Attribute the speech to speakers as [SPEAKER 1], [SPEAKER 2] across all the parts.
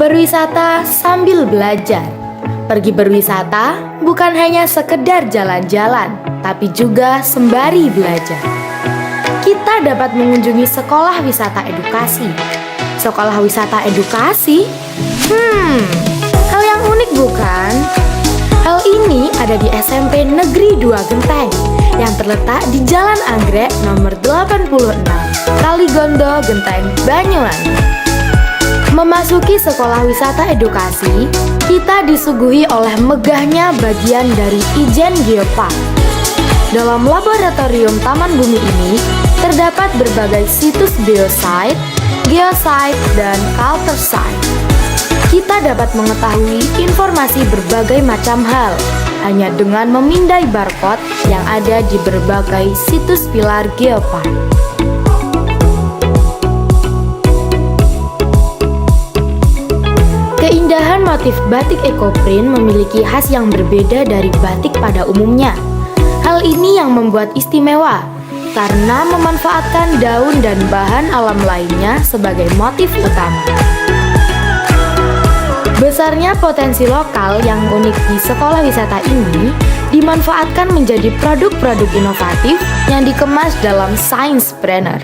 [SPEAKER 1] Berwisata sambil belajar. Pergi berwisata bukan hanya sekedar jalan-jalan, tapi juga sembari belajar. Kita dapat mengunjungi sekolah wisata edukasi. Sekolah wisata edukasi? Hal yang unik bukan? Hal ini ada di SMP Negeri 2 Genteng yang terletak di Jalan Anggrek nomor 86, Kaligondo, Genteng, Banyuwangi. Memasuki sekolah wisata edukasi, kita disuguhi oleh megahnya bagian dari Ijen Geopark. Dalam laboratorium Taman Bumi ini, terdapat berbagai situs biosite, geosite, dan culture site. Kita dapat mengetahui informasi berbagai macam hal hanya dengan memindai barcode yang ada di berbagai situs pilar geopark. Keindahan motif batik ekoprint memiliki khas yang berbeda dari batik pada umumnya. Hal ini yang membuat istimewa karena memanfaatkan daun dan bahan alam lainnya sebagai motif utama. Besarnya potensi lokal yang unik di sekolah wisata ini dimanfaatkan menjadi produk-produk inovatif yang dikemas dalam science planner.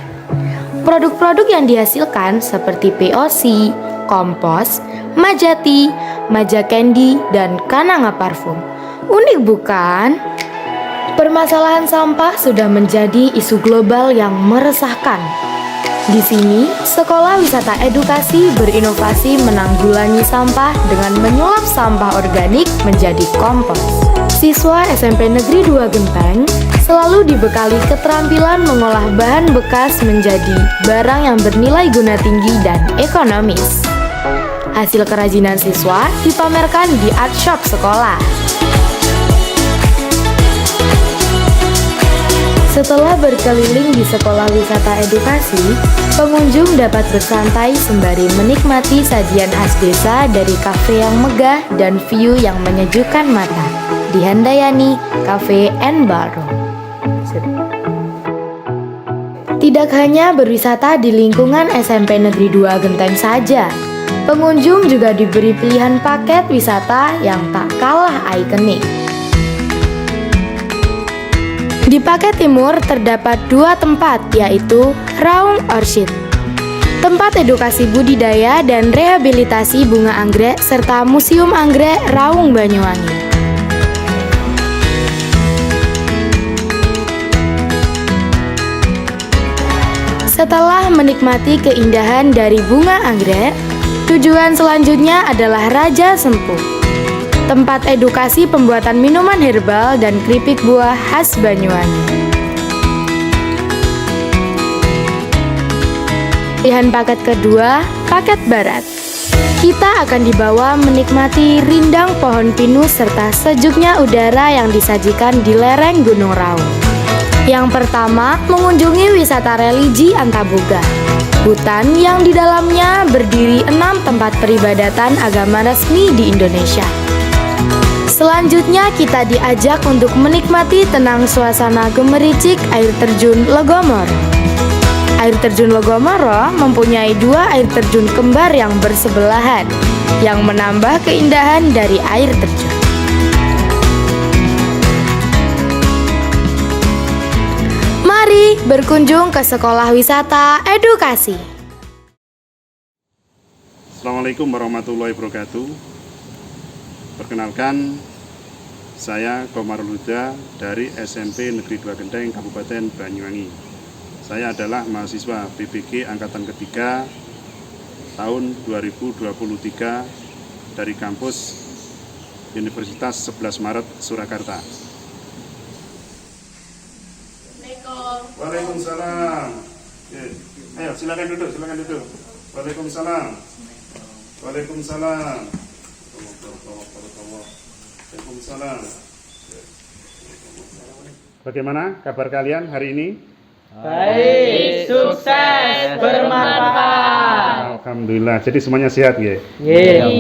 [SPEAKER 1] Produk-produk yang dihasilkan seperti POC, kompos, Majati, Maja Candy, dan Kananga Parfum. Unik bukan? Permasalahan sampah sudah menjadi isu global yang meresahkan. Di sini, sekolah wisata edukasi berinovasi menanggulangi sampah dengan menyulap sampah organik menjadi kompos. Siswa SMP Negeri 2 Genteng selalu dibekali keterampilan mengolah bahan bekas menjadi barang yang bernilai guna tinggi dan ekonomis. Hasil kerajinan siswa dipamerkan di art shop sekolah. Setelah berkeliling di sekolah wisata edukasi, pengunjung dapat bersantai sembari menikmati sajian khas desa dari kafe yang megah dan view yang menyejukkan mata di Handayani Cafe and Ballroom. Tidak hanya berwisata di lingkungan SMP Negeri 2 Genteng saja, pengunjung juga diberi pilihan paket wisata yang tak kalah ikonik. Di paket timur terdapat 2 tempat, yaitu Raung Orchid, tempat edukasi budidaya dan rehabilitasi bunga anggrek, serta Museum Anggrek Raung Banyuwangi. Setelah menikmati keindahan dari bunga anggrek, tujuan selanjutnya adalah Raja Sempuh, tempat edukasi pembuatan minuman herbal dan keripik buah khas Banyuwangi. Pilihan paket kedua, paket barat. Kita akan dibawa menikmati rindang pohon pinus serta sejuknya udara yang disajikan di lereng Gunung Raung. Yang pertama, mengunjungi wisata religi Antaboga, hutan yang di dalamnya berdiri 6 tempat peribadatan agama resmi di Indonesia. Selanjutnya kita diajak untuk menikmati tenang suasana gemericik air terjun Logomoro. Air terjun Logomoro mempunyai 2 air terjun kembar yang bersebelahan, yang menambah keindahan dari air terjun. Mari berkunjung ke sekolah wisata edukasi.
[SPEAKER 2] Assalamualaikum warahmatullahi wabarakatuh. Perkenalkan, saya Komarul Huda dari SMP Negeri 2 Genteng, Kabupaten Banyuwangi. Saya adalah mahasiswa PBG Angkatan Ketiga tahun 2023 dari kampus Universitas 11 Maret, Surakarta. Waalaikumsalam. Ayo, silakan duduk. Waalaikumsalam. Waalaikumsalam. Waalaikumsalam. Bagaimana kabar kalian hari ini?
[SPEAKER 3] Baik, sukses, bermanfaat.
[SPEAKER 2] Alhamdulillah. Jadi semuanya sehat, nggih?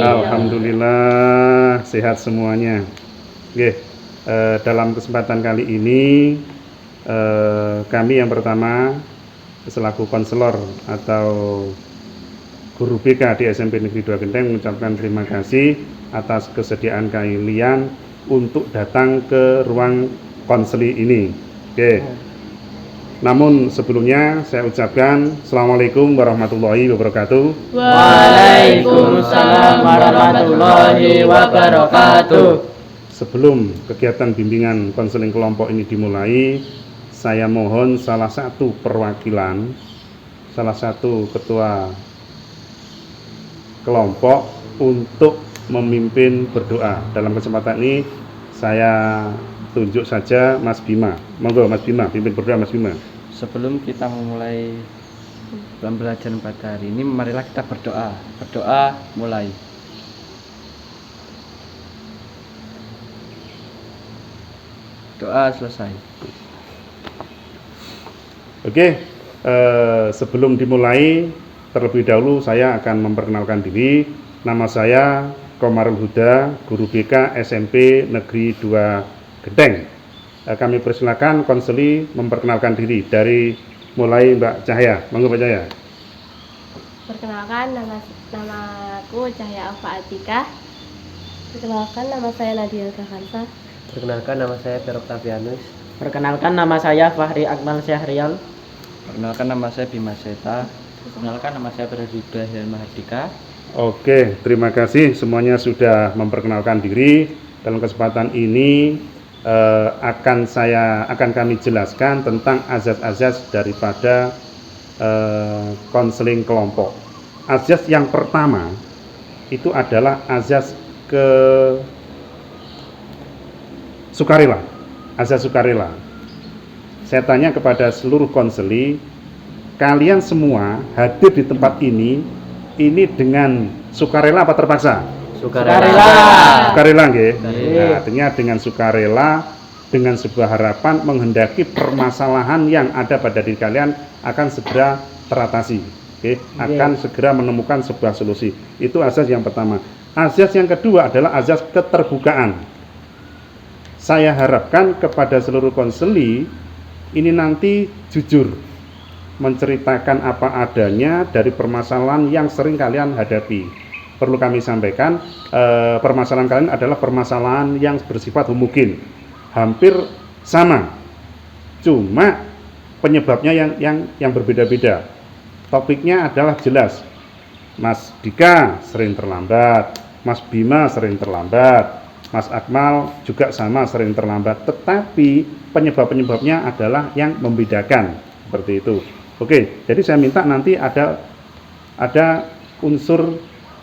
[SPEAKER 2] Alhamdulillah sehat semuanya. Nggih. Dalam kesempatan kali ini kami yang pertama selaku konselor atau guru BK di SMP Negeri 2 Genteng mengucapkan terima kasih atas kesediaan kalian untuk datang ke ruang konseli ini. Oke. Namun sebelumnya saya ucapkan Assalamualaikum warahmatullahi wabarakatuh.
[SPEAKER 3] Waalaikumsalam warahmatullahi wabarakatuh.
[SPEAKER 2] Sebelum kegiatan bimbingan konseling kelompok ini dimulai, saya mohon salah satu perwakilan, salah satu ketua kelompok untuk memimpin berdoa. Dalam kesempatan ini saya tunjuk saja Mas Bima. Monggo Mas Bima, pimpin berdoa Mas Bima.
[SPEAKER 3] Sebelum kita memulai pembelajaran pada hari ini, marilah kita berdoa. Berdoa mulai. Doa selesai.
[SPEAKER 2] Oke, sebelum dimulai, terlebih dahulu saya akan memperkenalkan diri. Nama saya Komarul Huda, guru BK SMP Negeri 2 Genteng. Kami persilakan konseli memperkenalkan diri dari mulai Mbak Cahaya. Monggo Mbak Cahaya.
[SPEAKER 4] Perkenalkan, namaku Cahaya Alfa Atika. Perkenalkan, nama saya Nadia Gakansa.
[SPEAKER 5] Perkenalkan, nama saya Per Octavianus.
[SPEAKER 6] Perkenalkan, nama saya Fahri Akmal Syahrial.
[SPEAKER 3] Perkenalkan, nama saya Bima Seta. Perkenalkan, nama saya Berdibah dan Mahardika.
[SPEAKER 2] Oke, terima kasih semuanya sudah memperkenalkan diri. Dalam kesempatan ini akan kami jelaskan tentang azas-azas daripada konseling kelompok. Azas yang pertama itu adalah azas sukarela. Azas sukarela. Saya tanya kepada seluruh konseli, kalian semua hadir di tempat ini dengan sukarela apa terpaksa? Sukarela nggih. Nah, artinya dengan sukarela, dengan sebuah harapan menghendaki permasalahan yang ada pada diri kalian akan segera teratasi. Oke, akan segera menemukan sebuah solusi. Itu azas yang pertama. Azas yang kedua adalah azas keterbukaan. Saya harapkan kepada seluruh konseli ini nanti jujur menceritakan apa adanya dari permasalahan yang sering kalian hadapi. Perlu kami sampaikan, permasalahan kalian adalah permasalahan yang bersifat homogen, hampir sama, cuma penyebabnya yang berbeda-beda. Topiknya adalah jelas. Mas Dika sering terlambat, Mas Bima sering terlambat, Mas Akmal juga sama sering terlambat, tetapi penyebab-penyebabnya adalah yang membedakan, seperti itu. Oke, jadi saya minta nanti ada unsur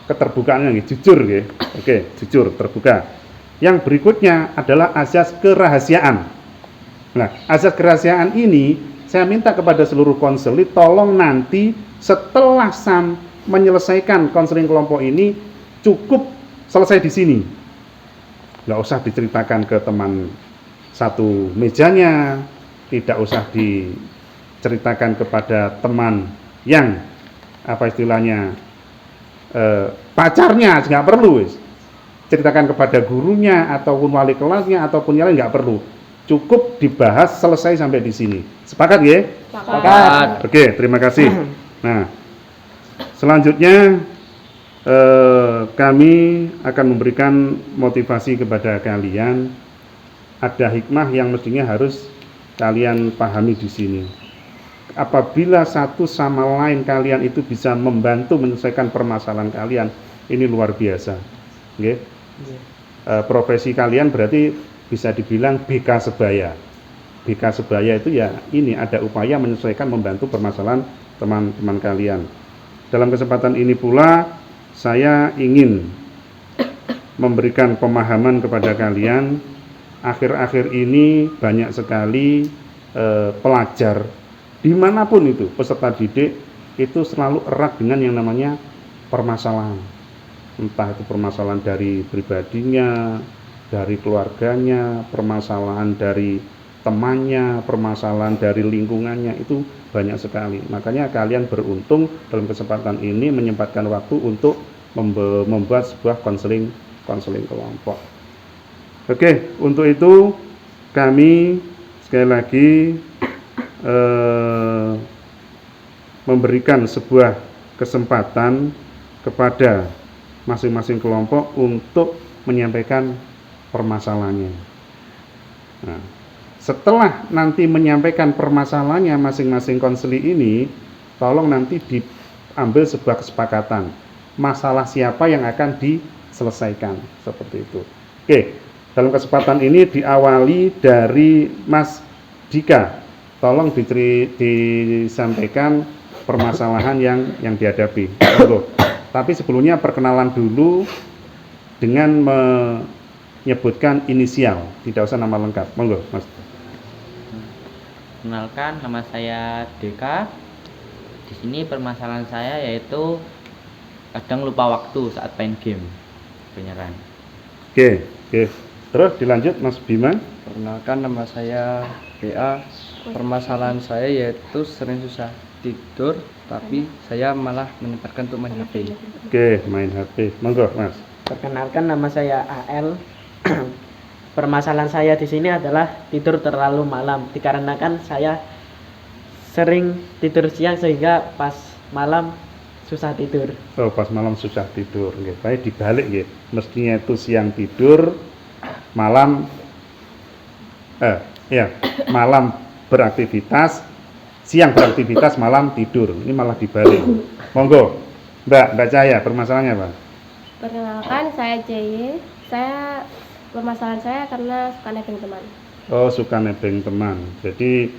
[SPEAKER 2] keterbukaannya, jujur ya. Oke, jujur, terbuka. Yang berikutnya adalah azas kerahasiaan. Nah, azas kerahasiaan ini saya minta kepada seluruh konseli tolong nanti setelah menyelesaikan konseling kelompok ini cukup selesai di sini. Nggak usah diceritakan ke teman satu mejanya, tidak usah diceritakan kepada teman yang apa istilahnya pacarnya, nggak perlu. Ceritakan kepada gurunya ataupun wali kelasnya ataupun yang lain, nggak perlu. Cukup dibahas selesai sampai di sini. Sepakat ya?
[SPEAKER 4] Sepakat.
[SPEAKER 2] Oke, terima kasih. Nah, selanjutnya kami akan memberikan motivasi kepada kalian. Ada hikmah yang mestinya harus kalian pahami di sini. Apabila satu sama lain kalian itu bisa membantu menyelesaikan permasalahan kalian, ini luar biasa. Okay? Profesi kalian berarti bisa dibilang BK sebaya. BK sebaya itu ya ini ada upaya menyelesaikan, membantu permasalahan teman-teman kalian. Dalam kesempatan ini pula saya ingin memberikan pemahaman kepada kalian. Akhir-akhir ini banyak sekali pelajar dimanapun itu, peserta didik itu selalu erat dengan yang namanya permasalahan. Entah itu permasalahan dari pribadinya, dari keluarganya, permasalahan dari temannya, permasalahan dari lingkungannya, itu banyak sekali. Makanya kalian beruntung dalam kesempatan ini menyempatkan waktu untuk membuat sebuah konseling kelompok. Oke, untuk itu kami sekali lagi memberikan sebuah kesempatan kepada masing-masing kelompok untuk menyampaikan permasalahannya. Nah, setelah nanti menyampaikan permasalahannya masing-masing konseli ini, tolong nanti diambil sebuah kesepakatan masalah siapa yang akan diselesaikan, seperti itu. Oke, dalam kesempatan ini diawali dari Mas Dika. Tolong disampaikan permasalahan yang dihadapi. Tapi sebelumnya perkenalan dulu dengan menyebutkan inisial, tidak usah nama lengkap. Monggo, Mas.
[SPEAKER 7] Kenalkan, nama saya Deka. Di sini permasalahan saya yaitu kadang lupa waktu saat main game. Beneran.
[SPEAKER 2] Oke. Terus dilanjut Mas Bima.
[SPEAKER 3] Perkenalkan, nama saya BA. Permasalahan saya yaitu sering susah tidur, tapi saya malah menyempatkan untuk main HP.
[SPEAKER 2] Oke, main HP. Monggo, Mas.
[SPEAKER 6] Perkenalkan, nama saya AL. Permasalahan saya di sini adalah tidur terlalu malam, dikarenakan saya sering tidur siang sehingga pas malam susah tidur.
[SPEAKER 2] Oh, pas malam susah tidur. Nggih, baik dibalik nggih. Mestinya itu siang tidur, malam malam beraktivitas, siang beraktivitas, malam tidur. Ini malah dibalik. Monggo, Mbak Cahaya, permasalahannya apa?
[SPEAKER 4] Perkenalkan, saya JY. Permasalahan saya karena suka nebeng teman.
[SPEAKER 2] Oh, suka nebeng teman. Jadi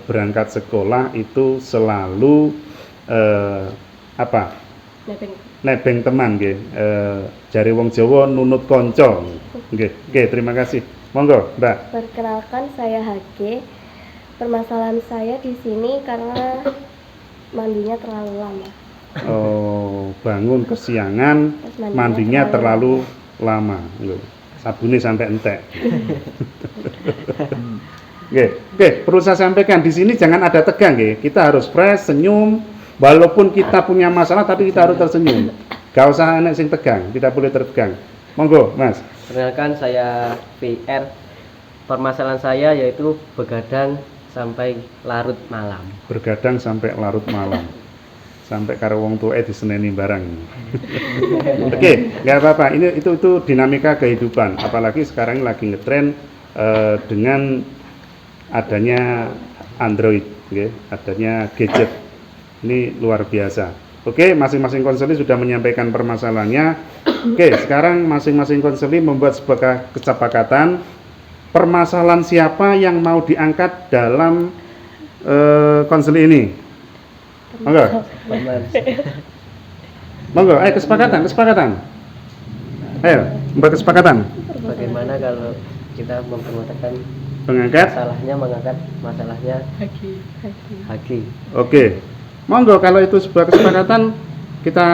[SPEAKER 2] berangkat sekolah itu selalu nebeng teman nggih. Jare wong Jawa nunut kanca. Nggih, terima kasih. Monggo, Mbak.
[SPEAKER 4] Perkenalkan, saya HG. Permasalahan saya di sini karena mandinya terlalu lama.
[SPEAKER 2] Oh, bangun kesiangan,
[SPEAKER 4] Terus
[SPEAKER 2] mandinya terlalu lama. Sabunnya sampai entek. Oke, perlu saya sampaikan di sini jangan ada tegang, nggih. Kita harus fresh, senyum. Walaupun kita punya masalah, tapi kita harus tersenyum. Gak usah enak sing tegang, tidak boleh tertegang. Monggo, Mas.
[SPEAKER 5] Perkenalkan, saya PR. Permasalahan saya yaitu begadang sampai larut malam.
[SPEAKER 2] Bergadang sampai larut malam. Sampai karo wong tuwa diseneni barang. Oke, nggak apa-apa. Itu dinamika kehidupan. Apalagi sekarang lagi ngetren dengan adanya Android, okay? Adanya gadget. Ini luar biasa. Oke, masing-masing konseli sudah menyampaikan permasalahannya. Oke, sekarang masing-masing konseli membuat sebuah kesepakatan permasalahan siapa yang mau diangkat dalam konseli ini. Monggo. Monggo, ayo kesepakatan. Ayo, membuat kesepakatan.
[SPEAKER 5] Bagaimana kalau kita mempermudahkan
[SPEAKER 2] Mengangkat.
[SPEAKER 5] mengangkat masalahnya Haki.
[SPEAKER 2] Oke. Monggo, kalau itu sebuah kesepakatan kita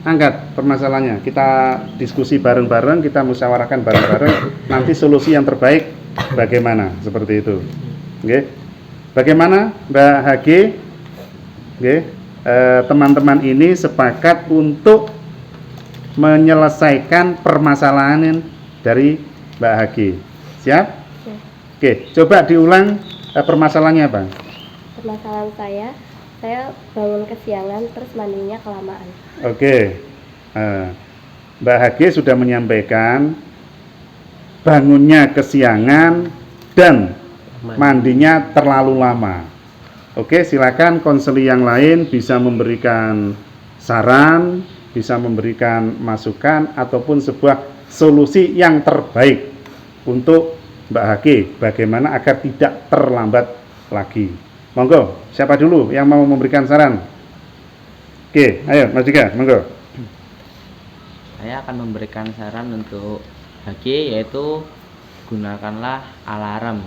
[SPEAKER 2] angkat permasalahannya. Kita diskusi bareng-bareng, kita musyawarahkan bareng-bareng. Nanti solusi yang terbaik bagaimana? Seperti itu. Oke. Bagaimana, Mbak HG? Oke. Teman-teman ini sepakat untuk menyelesaikan permasalahan dari Mbak HG. Siap? Oke, coba diulang permasalahannya, Bang.
[SPEAKER 4] Permasalahan saya bangun kesiangan terus mandinya kelamaan.
[SPEAKER 2] Oke, Mbak HG sudah menyampaikan bangunnya kesiangan dan mandinya terlalu lama. Oke, silakan konseli yang lain bisa memberikan saran, bisa memberikan masukan ataupun sebuah solusi yang terbaik untuk Mbak HG bagaimana agar tidak terlambat lagi. Monggo, siapa dulu yang mau memberikan saran? Oke, ayo Mas Dika, monggo.
[SPEAKER 7] Saya akan memberikan saran untuk HG, yaitu gunakanlah alarm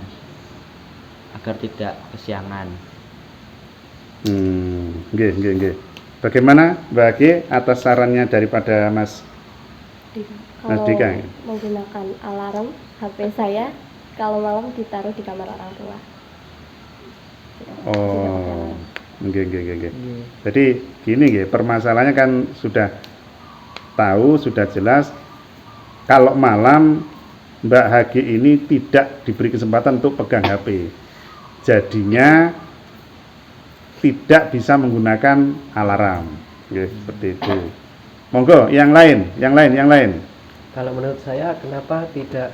[SPEAKER 7] agar tidak kesiangan.
[SPEAKER 2] Nggih. Bagaimana Mbak HG atas sarannya daripada Mas Dika?
[SPEAKER 4] Menggunakan alarm HP saya kalau malam ditaruh di kamar orang tua.
[SPEAKER 2] Oh, nggih. Jadi gini nggih, permasalahannya kan sudah tahu, sudah jelas. Kalau malam Mbak HG ini tidak diberi kesempatan untuk pegang HP. Jadinya tidak bisa menggunakan alarm. Nggih, seperti itu. Monggo, yang lain.
[SPEAKER 5] Kalau menurut saya, kenapa tidak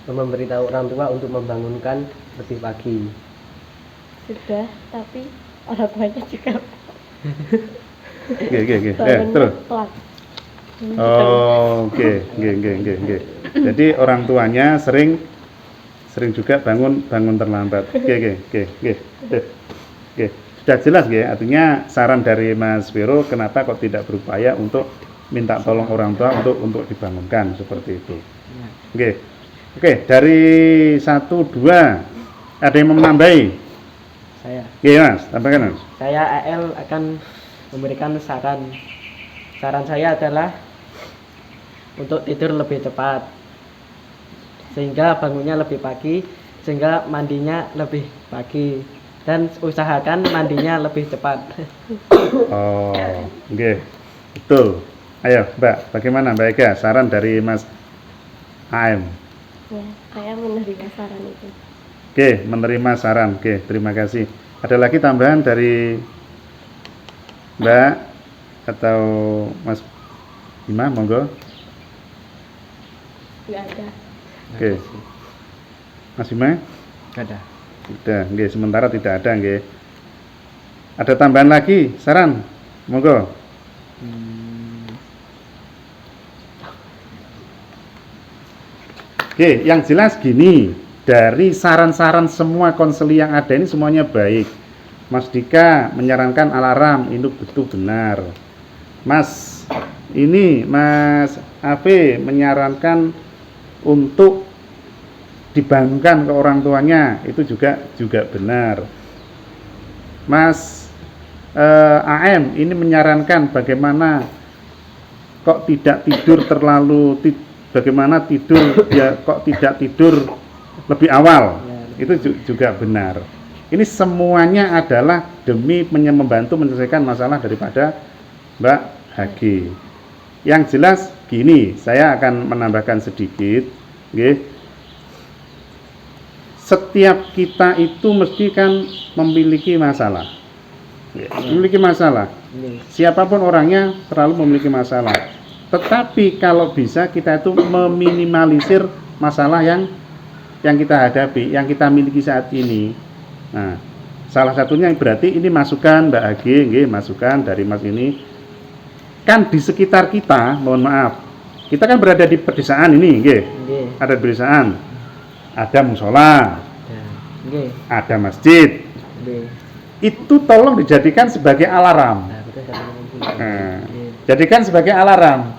[SPEAKER 5] memberitahu orang tua untuk membangunkan lebih pagi?
[SPEAKER 4] Sudah, tapi orang tuanya juga
[SPEAKER 2] Oke.
[SPEAKER 4] bangunnya
[SPEAKER 2] Terus.
[SPEAKER 4] telat.
[SPEAKER 2] Oh, oke. Jadi orang tuanya sering juga bangun terlambat. Oke. Sudah jelas ya, artinya saran dari Mas Vero kenapa kok tidak berupaya untuk minta tolong orang tua untuk dibangunkan seperti itu. Oke, dari 1 2 ada yang mau menambahi?
[SPEAKER 6] Saya.
[SPEAKER 2] Oke, Mas, tambahkan Mas.
[SPEAKER 6] Saya AL akan memberikan saran. Saran saya adalah untuk tidur lebih cepat, sehingga bangunnya lebih pagi, sehingga mandinya lebih pagi, dan usahakan mandinya lebih cepat.
[SPEAKER 2] Oh, oke. Betul. Ayo, Mbak, bagaimana Mbak Ega? Saran dari Mas AM.
[SPEAKER 4] Ya, saya menerima saran itu.
[SPEAKER 2] Oke, menerima saran. Oke, terima kasih. Ada lagi tambahan dari Mbak atau Mas Bima, monggo.
[SPEAKER 4] Nggak ada.
[SPEAKER 2] Oke. Mas Bima?
[SPEAKER 3] Gak ada.
[SPEAKER 2] Sudah, nggih, sementara tidak ada, nggih. Ada tambahan lagi, saran? Monggo. Oke, yang jelas gini, dari saran-saran semua konseli yang ada ini semuanya baik. Mas Dika menyarankan alarm, itu betul benar. Mas AP menyarankan untuk dibangunkan ke orang tuanya, itu juga benar. Mas AM ini menyarankan bagaimana kok tidak tidur bagaimana tidur ya kok tidak tidur lebih awal, itu juga benar. Ini semuanya adalah demi membantu menyelesaikan masalah daripada Mbak Hagi. Yang jelas gini, saya akan menambahkan sedikit, nggih. Setiap kita itu mesti kan memiliki masalah. Memiliki masalah. Siapapun orangnya selalu memiliki masalah. Tetapi kalau bisa kita itu meminimalisir masalah yang kita hadapi, yang kita miliki saat ini. Nah, salah satunya berarti ini masukan Mbak Hagi, nggih, masukan dari Mas ini. Kan di sekitar kita, mohon maaf, kita kan berada di pedesaan ini, nggih. Ada di pedesaan. Ada musola. Ada masjid. Itu tolong dijadikan sebagai alarm. Jadikan sebagai alarm.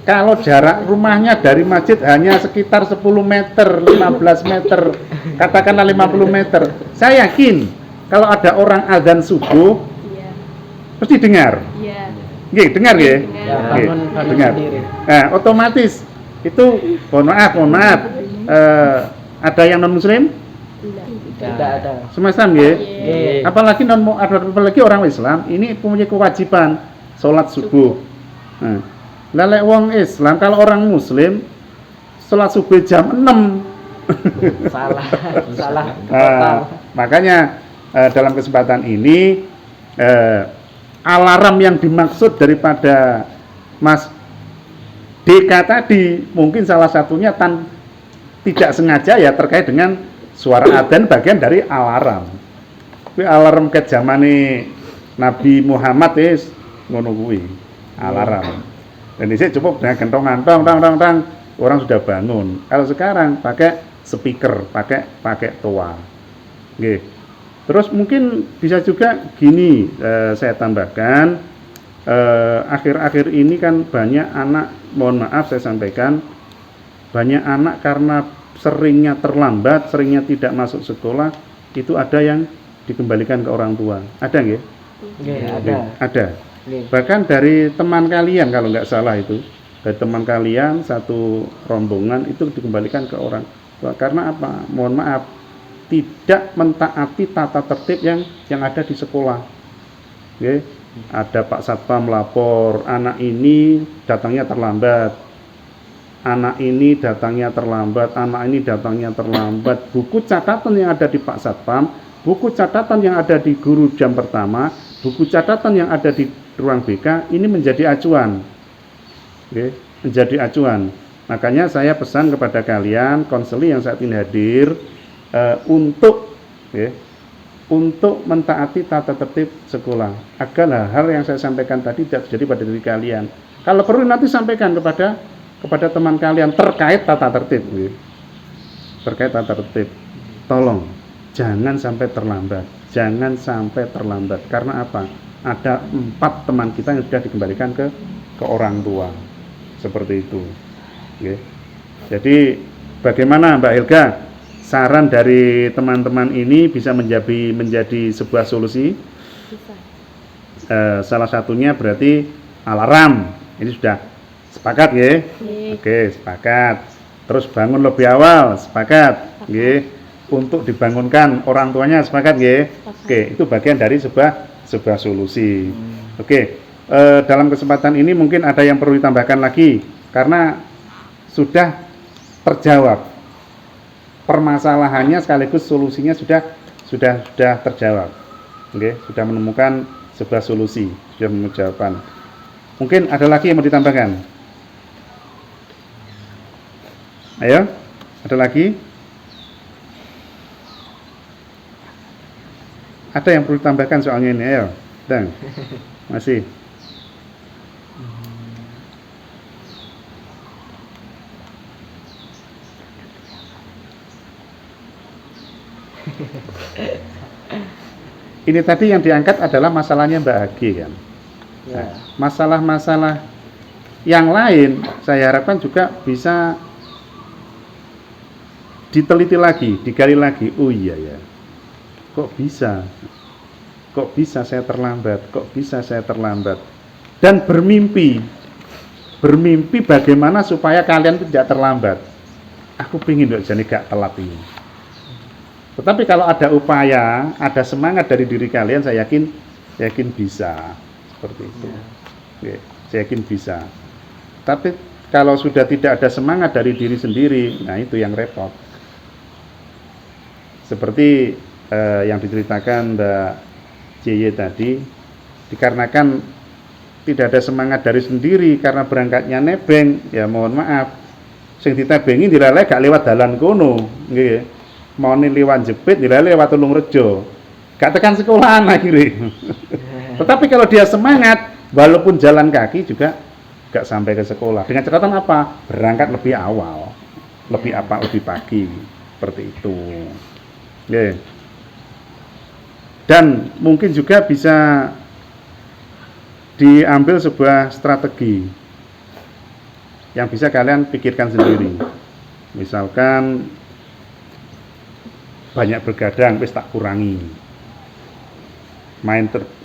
[SPEAKER 2] Kalau jarak rumahnya dari masjid hanya sekitar 10 meter, 15 meter, katakanlah 50 meter, saya yakin kalau ada orang azan subuh, pasti dengar. Nggih, dengar nggih? Dengar. Nah, otomatis itu mohon maaf, ada yang non muslim?
[SPEAKER 6] Tidak ada.
[SPEAKER 2] Semua Islam nggih? Apalagi orang Islam ini punya kewajiban sholat subuh. Nah, lek wong Islam, kalau orang muslim sholat subuh jam 6.
[SPEAKER 6] Salah.
[SPEAKER 2] Makanya dalam kesempatan ini alarm yang dimaksud daripada Mas Deka tadi mungkin salah satunya tidak sengaja ya terkait dengan suara adzan bagian dari alarm. Kuwi alarm ke zamane Nabi Muhammad ngono kuwi alarm. Dan ini cukup dengan gentongan tang orang sudah bangun. Kalau sekarang pakai speaker, pakai toa. Nggih. Terus mungkin bisa juga gini, saya tambahkan akhir-akhir ini kan banyak anak, mohon maaf saya sampaikan, banyak anak karena seringnya terlambat, seringnya tidak masuk sekolah, itu ada yang dikembalikan ke orang tua. Ada nggih? Ada. Bahkan dari teman kalian kalau nggak salah itu, dari teman kalian satu rombongan itu dikembalikan ke orang tua. Karena apa? Mohon maaf, tidak mentaati tata tertib yang ada di sekolah. Oke? Ada Pak Satpam lapor, anak ini datangnya terlambat. Anak ini datangnya terlambat. Buku catatan yang ada di Pak Satpam, buku catatan yang ada di guru jam pertama, buku catatan yang ada di ruang BK ini menjadi acuan. Oke, menjadi acuan. Makanya saya pesan kepada kalian konseli yang saat ini hadir untuk mentaati tata tertib sekolah agar hal-hal yang saya sampaikan tadi tidak terjadi pada diri kalian. Kalau perlu nanti sampaikan kepada teman kalian terkait tata tertib. Terkait tata tertib. Tolong jangan sampai terlambat. Jangan sampai terlambat. Karena apa? Ada 4 teman kita yang sudah dikembalikan ke orang tua. Seperti itu. Oke. Jadi bagaimana Mbak Helga? Saran dari teman-teman ini bisa menjadi sebuah solusi?
[SPEAKER 4] Bisa.
[SPEAKER 2] Salah satunya berarti alarm. Ini sudah sepakat ya? Oke, sepakat. Terus bangun lebih awal, sepakat. Oke. Untuk dibangunkan orang tuanya, sepakat ya? Oke, itu bagian dari sebuah solusi. Oke. Dalam kesempatan ini mungkin ada yang perlu ditambahkan lagi karena sudah terjawab permasalahannya sekaligus solusinya sudah terjawab. Oke, sudah menemukan sebuah solusi, sudah menemukan jawaban. Mungkin ada lagi yang mau ditambahkan? Ayo, ada lagi? Ada yang perlu ditambahkan soalnya ini, ayo. Dan masih. Ini tadi yang diangkat adalah masalahnya Mbak Hagi kan. Nah, masalah-masalah yang lain saya harapkan juga bisa diteliti lagi, digali lagi. Oh iya ya, kok bisa saya terlambat, dan bermimpi bagaimana supaya kalian tidak terlambat. Aku pingin dok jadi gak telat ini. Tetapi kalau ada upaya, ada semangat dari diri kalian, saya yakin bisa seperti itu. Oke, saya yakin bisa. Tapi kalau sudah tidak ada semangat dari diri sendiri, nah itu yang repot. Seperti yang diceritakan Mbak JY tadi, dikarenakan tidak ada semangat dari sendiri karena berangkatnya nebeng, ya mohon maaf, sing ditebengi dilalai gak lewat dalan kono, nggih. Mau nih lewat Jepit, dilalai lewat Tulungrejo, gak tekan sekolahan akhirnya. Tetapi kalau dia semangat, walaupun jalan kaki juga gak sampai ke sekolah. Dengan catatan apa? Berangkat lebih awal, lebih pagi, seperti itu. Yeah. Dan mungkin juga bisa diambil sebuah strategi yang bisa kalian pikirkan sendiri. Misalkan banyak bergadang, wis tak kurangi.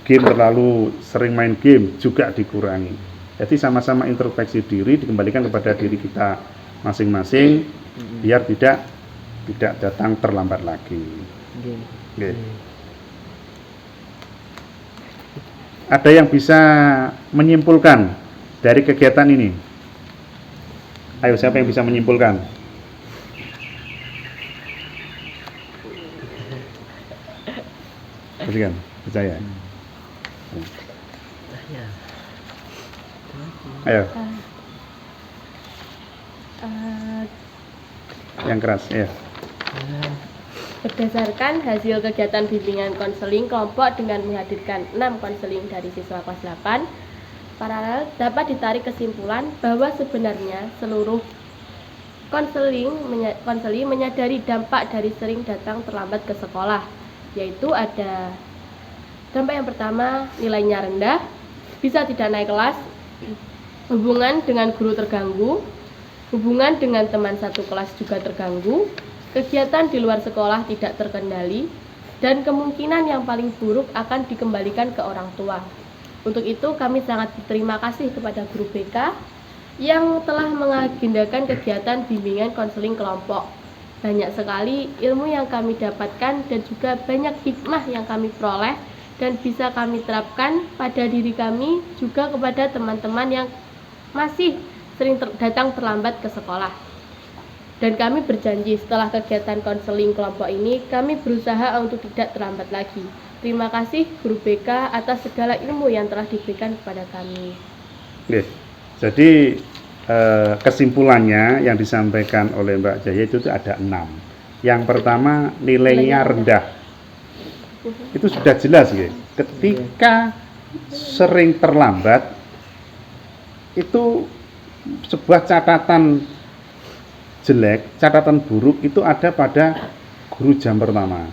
[SPEAKER 2] Game terlalu sering main game juga dikurangi. Jadi sama-sama introspeksi diri, dikembalikan kepada diri kita masing-masing, biar tidak datang terlambat lagi. Okay. Ada yang bisa menyimpulkan dari kegiatan ini? Ayo, siapa yang bisa menyimpulkan? Percaya. Ayo. Yang keras, ya.
[SPEAKER 4] Berdasarkan hasil kegiatan bimbingan konseling kelompok dengan menghadirkan 6 konseling dari siswa kelas 8, paralel dapat ditarik kesimpulan bahwa sebenarnya seluruh konseling menyadari dampak dari sering datang terlambat ke sekolah, yaitu ada dampak yang pertama, nilainya rendah, bisa tidak naik kelas, hubungan dengan guru terganggu, hubungan dengan teman satu kelas juga terganggu, kegiatan di luar sekolah tidak terkendali, dan kemungkinan yang paling buruk akan dikembalikan ke orang tua. Untuk itu kami sangat berterima kasih kepada guru BK yang telah mengagendakan kegiatan bimbingan konseling kelompok. Banyak sekali ilmu yang kami dapatkan dan juga banyak hikmah yang kami peroleh dan bisa kami terapkan pada diri kami juga kepada teman-teman yang masih sering datang terlambat ke sekolah. Dan kami berjanji setelah kegiatan konseling kelompok ini, kami berusaha untuk tidak terlambat lagi. Terima kasih Guru BK atas segala ilmu yang telah diberikan kepada kami.
[SPEAKER 2] Oke. Jadi kesimpulannya yang disampaikan oleh Mbak Jaya itu ada 6. Yang pertama, nilainya rendah. Itu sudah jelas ya. Ketika sering terlambat, itu sebuah catatan jelek, catatan buruk itu ada pada guru jam pertama.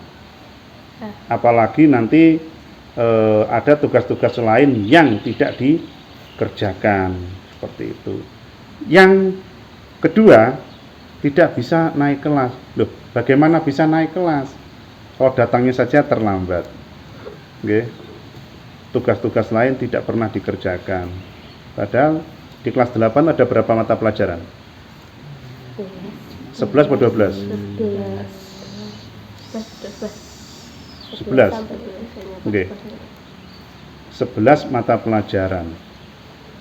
[SPEAKER 2] Apalagi nanti ada tugas-tugas lain yang tidak dikerjakan seperti itu. Yang kedua, tidak bisa naik kelas. Loh, bagaimana bisa naik kelas? Kalau datangnya saja terlambat. Oke. Tugas-tugas lain tidak pernah dikerjakan. Padahal di kelas 8 ada berapa mata pelajaran? 11 atau 12? 11. Oke. 11 mata pelajaran.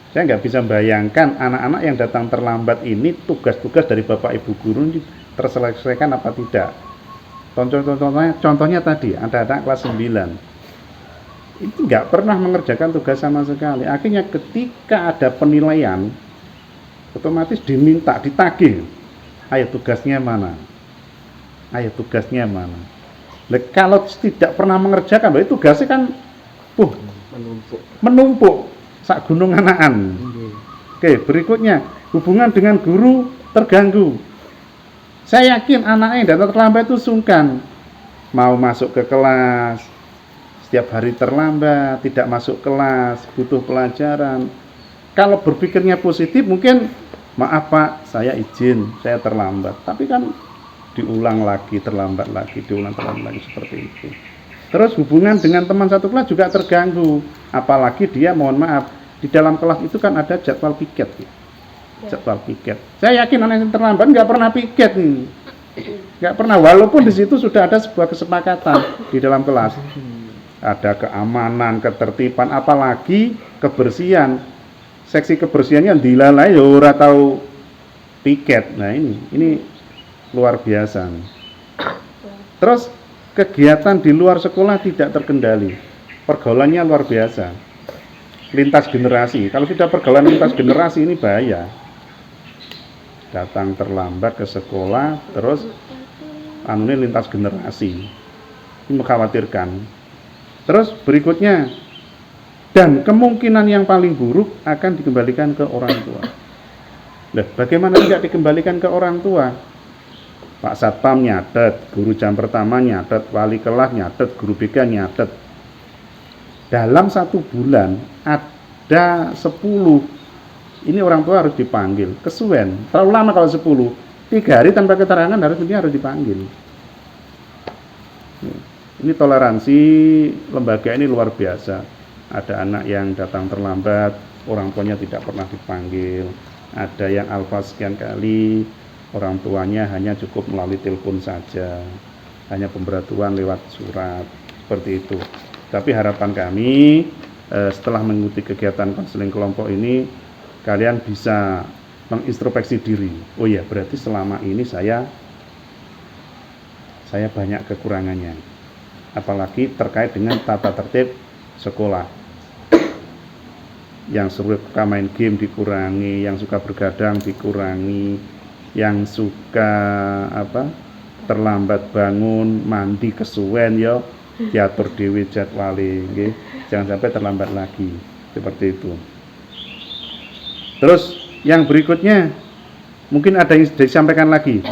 [SPEAKER 2] Saya nggak bisa bayangkan anak-anak yang datang terlambat ini tugas-tugas dari Bapak Ibu guru ini terselesaikan apa tidak. Contohnya tadi ada anak kelas 9 itu nggak pernah mengerjakan tugas sama sekali. Akhirnya ketika ada penilaian otomatis ditagih. Ayo tugasnya mana? Ayo tugasnya mana? Kalau tidak pernah mengerjakan, berarti tugasnya kan menumpuk sak gunung anakan. Oke, berikutnya hubungan dengan guru terganggu. Saya yakin anak yang datang terlambat itu sungkan, mau masuk ke kelas, setiap hari terlambat, tidak masuk kelas, butuh pelajaran. Kalau berpikirnya positif mungkin, maaf Pak, saya izin, saya terlambat. Tapi kan diulang lagi, terlambat lagi, diulang terlambat lagi seperti itu. Terus hubungan dengan teman satu kelas juga terganggu. Apalagi dia, mohon maaf, di dalam kelas itu kan ada jadwal piket. Jadwal piket. Saya yakin anak yang terlambat nggak pernah piket nih. Nggak pernah, walaupun di situ sudah ada sebuah kesepakatan di dalam kelas. Ada keamanan, ketertiban, apalagi kebersihan. Seksi kebersihannya dilalai ya ora tahu piket. Nah ini luar biasa. Terus kegiatan di luar sekolah tidak terkendali. Pergaulannya luar biasa. Lintas generasi. Kalau sudah pergaulan lintas generasi ini bahaya. Datang terlambat ke sekolah, terus ini lintas generasi. Ini mengkhawatirkan. Terus berikutnya, dan kemungkinan yang paling buruk akan dikembalikan ke orang tua. Nah, bagaimana tidak dikembalikan ke orang tua? Pak Satpam nyatet, guru jam pertama nyatet, wali kelas nyatet, guru BK nyatet. Dalam 1 bulan ada 10. Ini orang tua harus dipanggil. Kesuwen, terlalu lama kalau 10. 3 hari tanpa keterangan harus dipanggil. Ini toleransi lembaga ini luar biasa. Ada anak yang datang terlambat, orang tuanya tidak pernah dipanggil. Ada yang alfa sekian kali, orang tuanya hanya cukup melalui telepon saja, hanya pemberitahuan lewat surat, seperti itu. Tapi harapan kami setelah mengikuti kegiatan konseling kelompok ini, kalian bisa mengintrospeksi diri. Oh iya, berarti selama ini saya banyak kekurangannya, apalagi terkait dengan tata tertib sekolah. Yang suka main game dikurangi, yang suka bergadang dikurangi, yang suka terlambat bangun, mandi kesuwen yo diatur dhewe jadwale nggih. Jangan sampai terlambat lagi. Seperti itu. Terus yang berikutnya mungkin ada yang disampaikan lagi.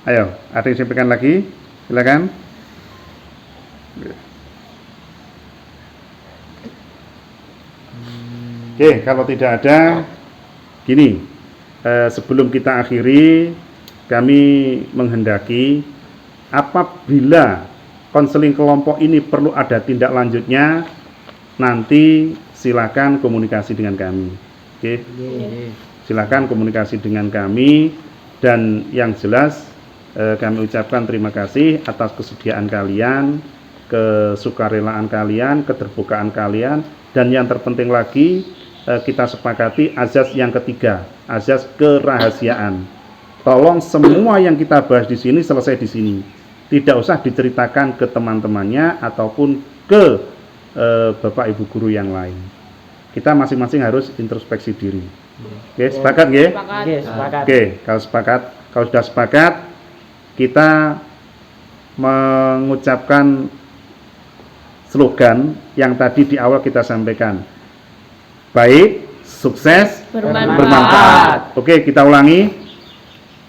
[SPEAKER 2] Ayo, ada yang disampaikan lagi? Silakan. Oke, kalau tidak ada, gini, sebelum kita akhiri, kami menghendaki apabila konseling kelompok ini perlu ada tindak lanjutnya, nanti silakan komunikasi dengan kami. Oke, silakan komunikasi dengan kami, dan yang jelas kami ucapkan terima kasih atas kesediaan kalian, kesukarelaan kalian, keterbukaan kalian, dan yang terpenting lagi, kita sepakati azas yang ketiga, azas kerahasiaan. Tolong semua yang kita bahas di sini selesai di sini. tidak usah diceritakan ke teman-temannya ataupun ke bapak ibu guru yang lain. Kita masing-masing harus introspeksi diri. Oke, sepakat nggih?
[SPEAKER 6] Oke, sepakat.
[SPEAKER 2] Oke, kalau sudah sepakat, kita mengucapkan slogan yang tadi di awal kita sampaikan. Baik, sukses, bermanfaat. Oke, kita ulangi.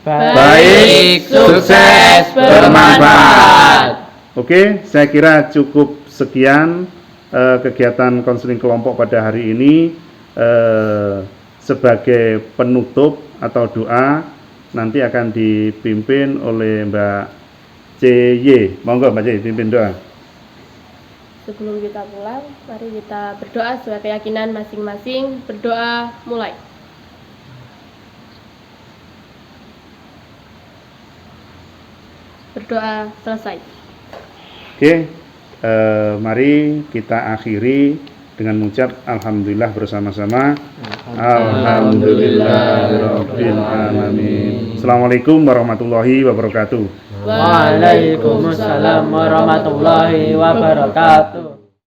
[SPEAKER 2] Baik, sukses, bermanfaat. Oke, saya kira cukup sekian kegiatan konseling kelompok pada hari ini. Sebagai penutup atau doa nanti akan dipimpin oleh Mbak CY. Monggo Mbak CY pimpin doa.
[SPEAKER 4] Sebelum kita pulang, mari kita berdoa sesuai keyakinan masing-masing. Berdoa mulai. Berdoa selesai.
[SPEAKER 2] Oke, mari kita akhiri dengan mengucap alhamdulillah bersama-sama. Alhamdulillahirabbil alamin. Assalamualaikum warahmatullahi wabarakatuh.
[SPEAKER 6] Waalaikumsalam warahmatullahi wabarakatuh.